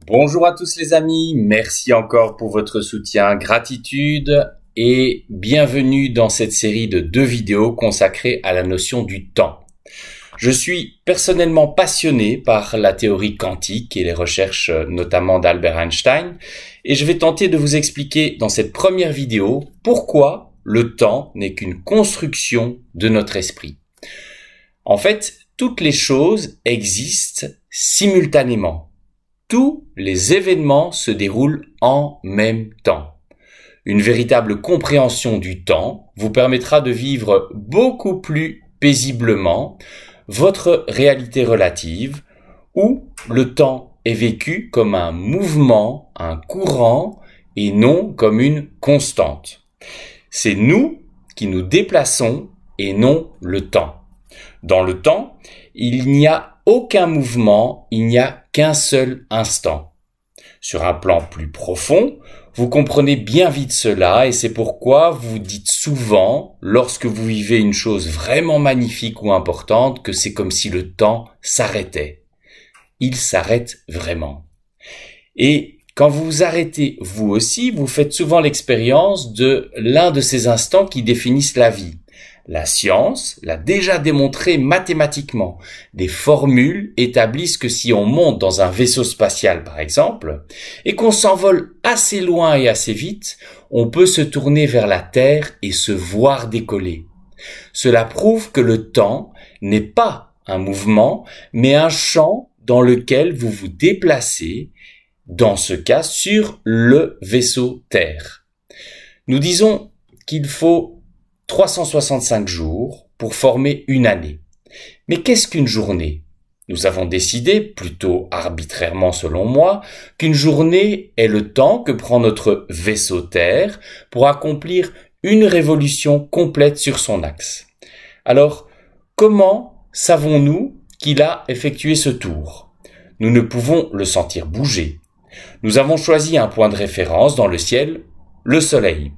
Bonjour à tous les amis, merci encore pour votre soutien, gratitude et bienvenue dans cette série de 2 vidéos consacrées à la notion du temps. Je suis personnellement passionné par la théorie quantique et les recherches notamment d'Albert Einstein et je vais tenter de vous expliquer dans cette première vidéo pourquoi le temps n'est qu'une construction de notre esprit. En fait, toutes les choses existent simultanément. Tous les événements se déroulent en même temps. Une véritable compréhension du temps vous permettra de vivre beaucoup plus paisiblement votre réalité relative où le temps est vécu comme un mouvement, un courant et non comme une constante. C'est nous qui nous déplaçons et non le temps. Dans le temps, il n'y a aucun mouvement, il n'y a qu'un seul instant. Sur un plan plus profond, vous comprenez bien vite cela et c'est pourquoi vous dites souvent, lorsque vous vivez une chose vraiment magnifique ou importante, que c'est comme si le temps s'arrêtait. Il s'arrête vraiment. Et quand vous vous arrêtez vous aussi, vous faites souvent l'expérience de l'un de ces instants qui définissent la vie. La science l'a déjà démontré mathématiquement. Des formules établissent que si on monte dans un vaisseau spatial, par exemple, et qu'on s'envole assez loin et assez vite, on peut se tourner vers la Terre et se voir décoller. Cela prouve que le temps n'est pas un mouvement, mais un champ dans lequel vous vous déplacez, dans ce cas sur le vaisseau Terre. Nous disons qu'il faut 365 jours pour former une année. Mais qu'est-ce qu'une journée? Nous avons décidé, plutôt arbitrairement selon moi, qu'une journée est le temps que prend notre vaisseau Terre pour accomplir une révolution complète sur son axe. Alors, comment savons-nous qu'il a effectué ce tour? Nous ne pouvons le sentir bouger. Nous avons choisi un point de référence dans le ciel, le Soleil.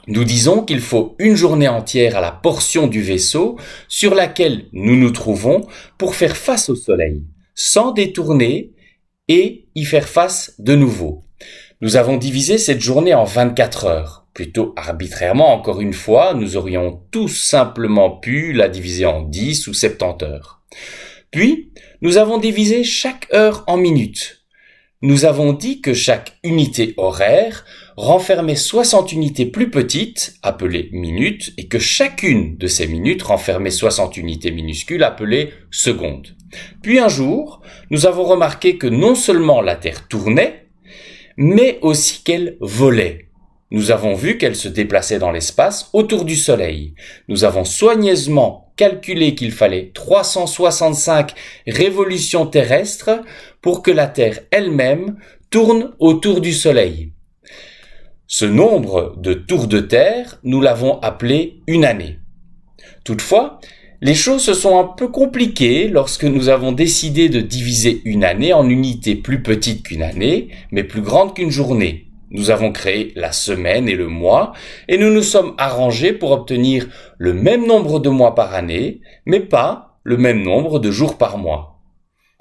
Nous disons qu'il faut une journée entière à la portion du vaisseau sur laquelle nous nous trouvons pour faire face au soleil, sans détourner et y faire face de nouveau. Nous avons divisé cette journée en 24 heures. Plutôt arbitrairement, encore une fois, nous aurions tout simplement pu la diviser en 10 ou 70 heures. Puis, nous avons divisé chaque heure en minutes. Nous avons dit que chaque unité horaire renfermait 60 unités plus petites, appelées minutes, et que chacune de ces minutes renfermait 60 unités minuscules, appelées secondes. Puis un jour, nous avons remarqué que non seulement la Terre tournait, mais aussi qu'elle volait. Nous avons vu qu'elle se déplaçait dans l'espace autour du Soleil. Nous avons soigneusement calculé qu'il fallait 365 révolutions terrestres pour que la Terre elle-même tourne autour du Soleil. Ce nombre de tours de Terre, nous l'avons appelé une année. Toutefois, les choses se sont un peu compliquées lorsque nous avons décidé de diviser une année en unités plus petites qu'une année, mais plus grandes qu'une journée. Nous avons créé la semaine et le mois, et nous nous sommes arrangés pour obtenir le même nombre de mois par année, mais pas le même nombre de jours par mois.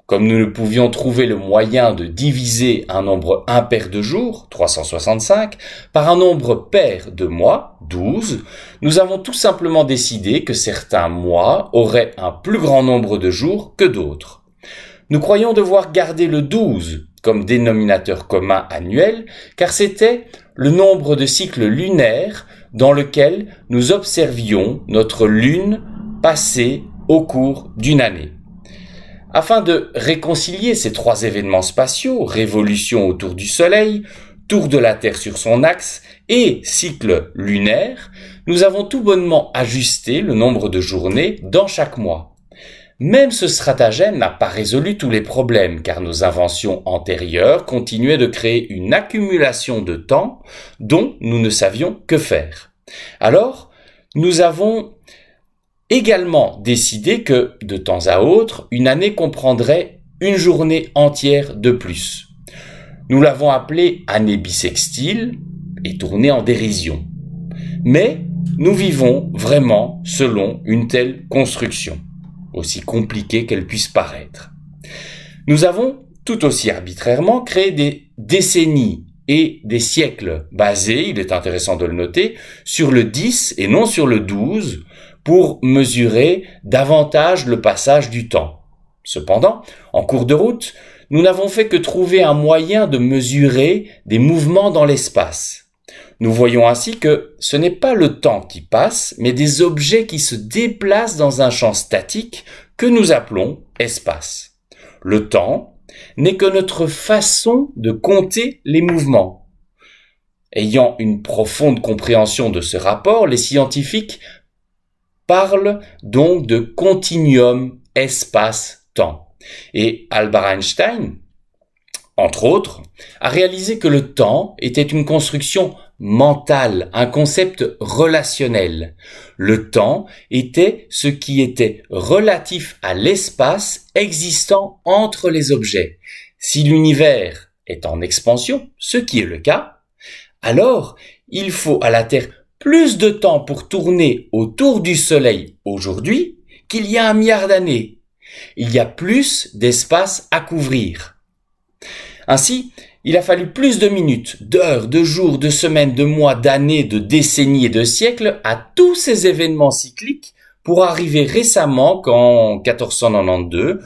Comme nous ne pouvions trouver le moyen de diviser un nombre impair de jours, 365, par un nombre pair de mois, 12, nous avons tout simplement décidé que certains mois auraient un plus grand nombre de jours que d'autres. Nous croyons devoir garder le 12 comme dénominateur commun annuel, car c'était le nombre de cycles lunaires dans lequel nous observions notre lune passer au cours d'une année. Afin de réconcilier ces 3 événements spatiaux, révolution autour du Soleil, tour de la Terre sur son axe et cycle lunaire, nous avons tout bonnement ajusté le nombre de journées dans chaque mois. Même ce stratagème n'a pas résolu tous les problèmes, car nos inventions antérieures continuaient de créer une accumulation de temps dont nous ne savions que faire. Alors, nous avons également décidé que, de temps à autre, une année comprendrait une journée entière de plus. Nous l'avons appelée année bissextile et tournée en dérision. Mais nous vivons vraiment selon une telle construction, aussi compliquée qu'elle puisse paraître. Nous avons tout aussi arbitrairement créer des décennies et des siècles basés, il est intéressant de le noter, sur le 10 et non sur le 12 pour mesurer davantage le passage du temps. Cependant, en cours de route, nous n'avons fait que trouver un moyen de mesurer des mouvements dans l'espace. Nous voyons ainsi que ce n'est pas le temps qui passe, mais des objets qui se déplacent dans un champ statique que nous appelons espace. Le temps n'est que notre façon de compter les mouvements. Ayant une profonde compréhension de ce rapport, les scientifiques parlent donc de continuum espace-temps. Et Albert Einstein, entre autres, a réalisé que le temps était une construction mentale, un concept relationnel. Le temps était ce qui était relatif à l'espace existant entre les objets. Si l'univers est en expansion, ce qui est le cas, alors il faut à la Terre plus de temps pour tourner autour du Soleil aujourd'hui qu'il y a 1 milliard d'années. Il y a plus d'espace à couvrir. Ainsi, il a fallu plus de minutes, d'heures, de jours, de semaines, de mois, d'années, de décennies et de siècles à tous ces événements cycliques pour arriver récemment qu'en 1492,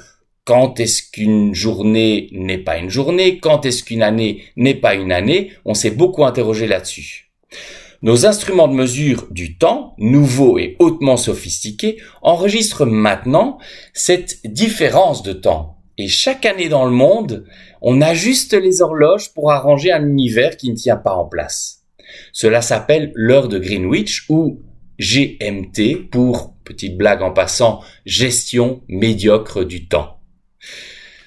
quand est-ce qu'une journée n'est pas une journée, quand est-ce qu'une année n'est pas une année, on s'est beaucoup interrogé là-dessus. Nos instruments de mesure du temps, nouveaux et hautement sophistiqués, enregistrent maintenant cette différence de temps. Et chaque année dans le monde, on ajuste les horloges pour arranger un univers qui ne tient pas en place. Cela s'appelle l'heure de Greenwich ou GMT pour, petite blague en passant, gestion médiocre du temps.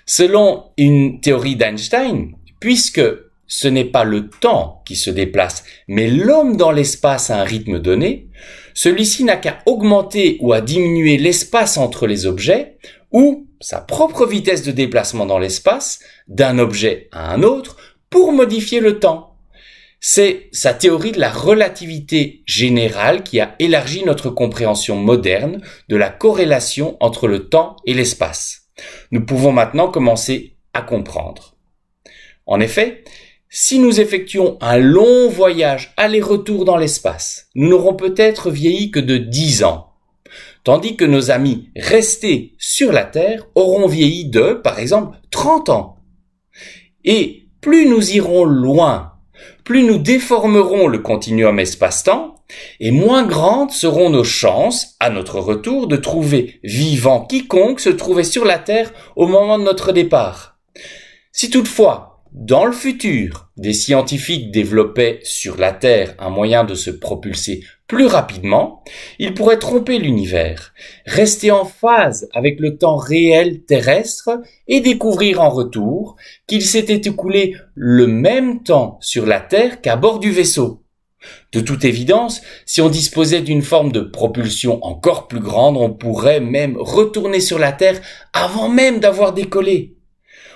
Selon une théorie d'Einstein, puisque ce n'est pas le temps qui se déplace, mais l'homme dans l'espace à un rythme donné, celui-ci n'a qu'à augmenter ou à diminuer l'espace entre les objets ou sa propre vitesse de déplacement dans l'espace d'un objet à un autre pour modifier le temps. C'est sa théorie de la relativité générale qui a élargi notre compréhension moderne de la corrélation entre le temps et l'espace. Nous pouvons maintenant commencer à comprendre. En effet, si nous effectuons un long voyage aller-retour dans l'espace, nous n'aurons peut-être vieilli que de 10 ans. Tandis que nos amis restés sur la Terre auront vieilli de, par exemple, 30 ans. Et plus nous irons loin, plus nous déformerons le continuum espace-temps, et moins grandes seront nos chances, à notre retour, de trouver vivant quiconque se trouvait sur la Terre au moment de notre départ. Si toutefois, dans le futur, des scientifiques développaient sur la Terre un moyen de se propulser plus rapidement, ils pourraient tromper l'univers, rester en phase avec le temps réel terrestre et découvrir en retour qu'il s'était écoulé le même temps sur la Terre qu'à bord du vaisseau. De toute évidence, si on disposait d'une forme de propulsion encore plus grande, on pourrait même retourner sur la Terre avant même d'avoir décollé.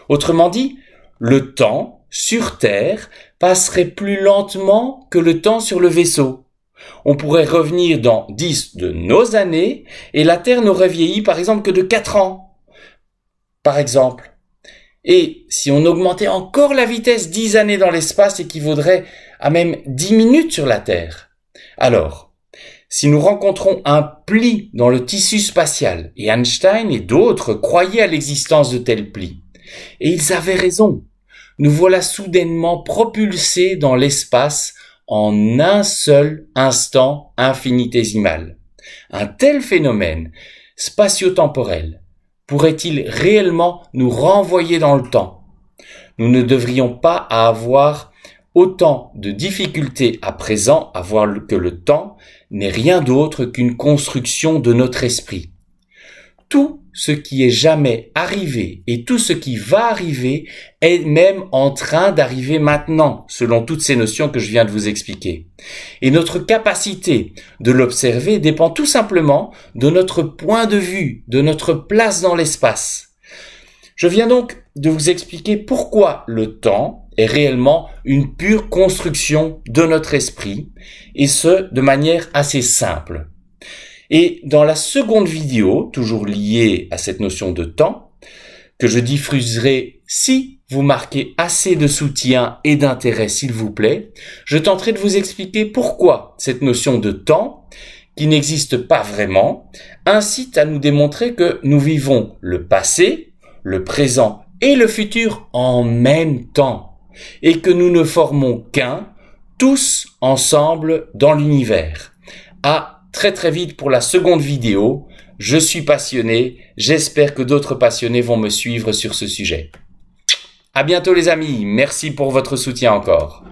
Autrement dit, le temps sur Terre passerait plus lentement que le temps sur le vaisseau. On pourrait revenir dans 10 de nos années et la Terre n'aurait vieilli par exemple que de 4 ans. Par exemple. Et si on augmentait encore la vitesse 10 années dans l'espace équivaudrait à même 10 minutes sur la Terre. Alors, si nous rencontrons un pli dans le tissu spatial, et Einstein et d'autres croyaient à l'existence de tels plis, et ils avaient raison, nous voilà soudainement propulsés dans l'espace en un seul instant infinitésimal. Un tel phénomène spatio-temporel pourrait-il réellement nous renvoyer dans le temps? Nous ne devrions pas avoir autant de difficultés à présent à voir que le temps n'est rien d'autre qu'une construction de notre esprit. Tout ce qui est jamais arrivé et tout ce qui va arriver est même en train d'arriver maintenant, selon toutes ces notions que je viens de vous expliquer. Et notre capacité de l'observer dépend tout simplement de notre point de vue, de notre place dans l'espace. Je viens donc de vous expliquer pourquoi le temps est réellement une pure construction de notre esprit, et ce, de manière assez simple. Et dans la seconde vidéo, toujours liée à cette notion de temps, que je diffuserai si vous marquez assez de soutien et d'intérêt, s'il vous plaît, je tenterai de vous expliquer pourquoi cette notion de temps, qui n'existe pas vraiment, incite à nous démontrer que nous vivons le passé, le présent et le futur en même temps, et que nous ne formons qu'un, tous ensemble dans l'univers. À très très vite pour la seconde vidéo. Je suis passionné, j'espère que d'autres passionnés vont me suivre sur ce sujet. À bientôt les amis, merci pour votre soutien encore.